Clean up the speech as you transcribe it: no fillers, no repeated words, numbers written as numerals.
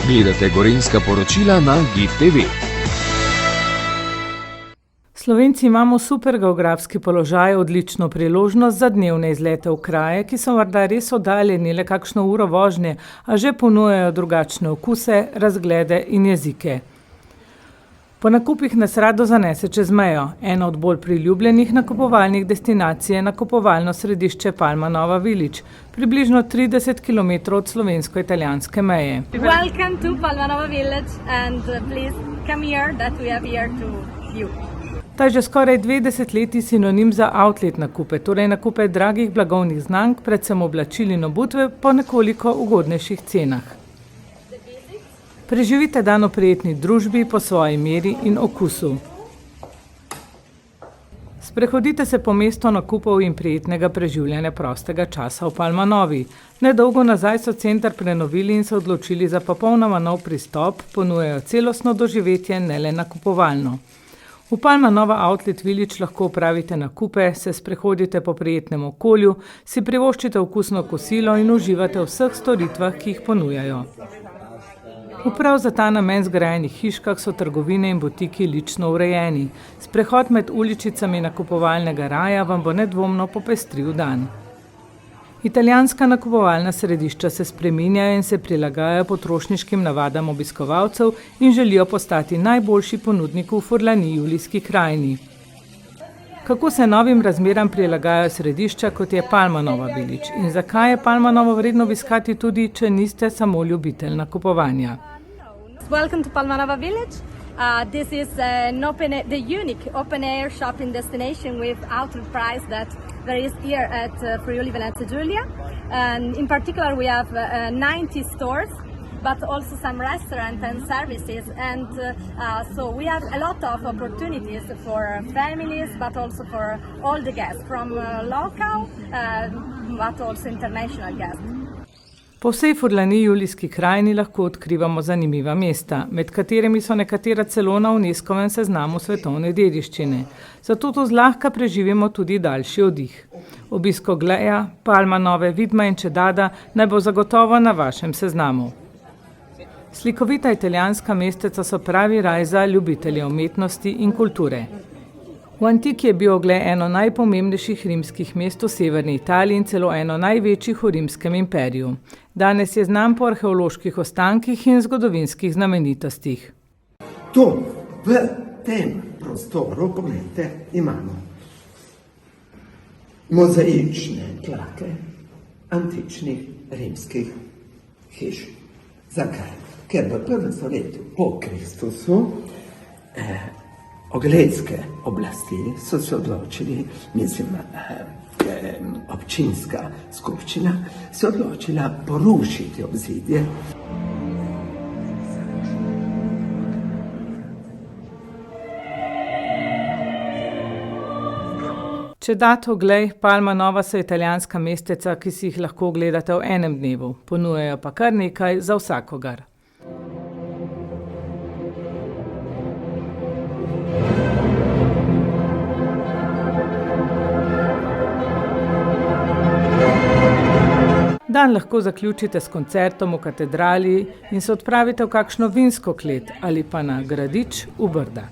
Gledate Gorenjska poročila na GIF TV. Slovenci imamo super geografski položaj, odlično priložnost za dnevne izlete v kraje, ki so morda res oddaljeni le kakšno uro vožnje, a že ponujajo drugačne okuse, razglede in jezike. Po nakupih nas rado zanese čez mejo. Ena od bolj priljubljenih nakupovalnih destinacij je nakupovalno središče Palma Nova Village, približno 30 km od slovensko-italijanske meje. Welcome to Palma Nova Village and please come here that we have here to you. Ta je že skoraj 2 desetletji sinonim za outlet nakupe, torej nakupe dragih blagovnih znamk, predvsem oblačil in obutve po nekoliko ugodnejših cenah. Preživite dan v prijetni družbi po svoji meri in okusu. Sprehodite se po mestu nakupov in prijetnega preživljanja prostega časa v Palma Novi. Nedolgo nazaj so center prenovili in se odločili za popolnoma nov pristop, ponujajo celostno doživetje, ne le nakupovalno. V Palma Nova Outlet Village lahko opravite nakupe, se sprehodite po prijetnem okolju, si privoščite okusno kosilo in uživate v vseh storitvah, ki jih ponujajo. Prav za ta namen zgrajenih hiškah so trgovine in butiki lično urejeni. Sprehod med uličicami nakupovalnega raja vam bo nedvomno popestril dan. Italijanska nakupovalna središča se spreminjajo in se prilagajajo potrošniškim navadam obiskovalcev in želijo postati najboljši ponudnik v Furlani Julijski krajini. Kako se novim razmeram prilagajajo središča, kot je Palma Nova Village, in zakaj je Palma Novo vredno obiskati tudi, če niste samo ljubitelj nakupovanja? Welcome to Palma Nova Village. This is the unique open-air shopping destination with outlet price that there is here at Friuli Venezia Giulia. And in particular, we have 90 stores, but also some restaurants and services. And so we have a lot of opportunities for families, but also for all the guests, from local, but also international guests. Po vsej Furlani Julijski krajini lahko odkrivamo zanimiva mesta, med katerimi so nekatera celo na UNESCOvem seznamu svetovne dediščine. Zato tu zlahka preživimo tudi daljši oddih. Obisk Ogleja, Palma Nove, Vidma in Čedada naj bo zagotovo na vašem seznamu. Slikovita italijanska mesteca so pravi raj za ljubitelje umetnosti in kulture. V antiki je bil Oglej eno najpomembnejših rimskih mest v severni Italiji in celo eno največjih v rimskem imperiju. Danes je znan po arheoloških ostankih in zgodovinskih znamenitostih. Tu, v tem prostoru, poglejte, imamo mozaične tlake antičnih rimskih hiš. Zakaj? Ker v 1. stoletju po Kristusu oglejske oblasti so se odločili, občinska skupščina se odločila porušiti obzidje. Čedat, Oglej, Palma Nova so italijanska mesteca, ki si jih lahko ogledate v enem dnevu, ponujajo pa kar nekaj za vsakogar. Dan lahko zaključite s koncertom v katedrali in se odpravite v kakšno vinsko klet ali pa na Gradič v Brda.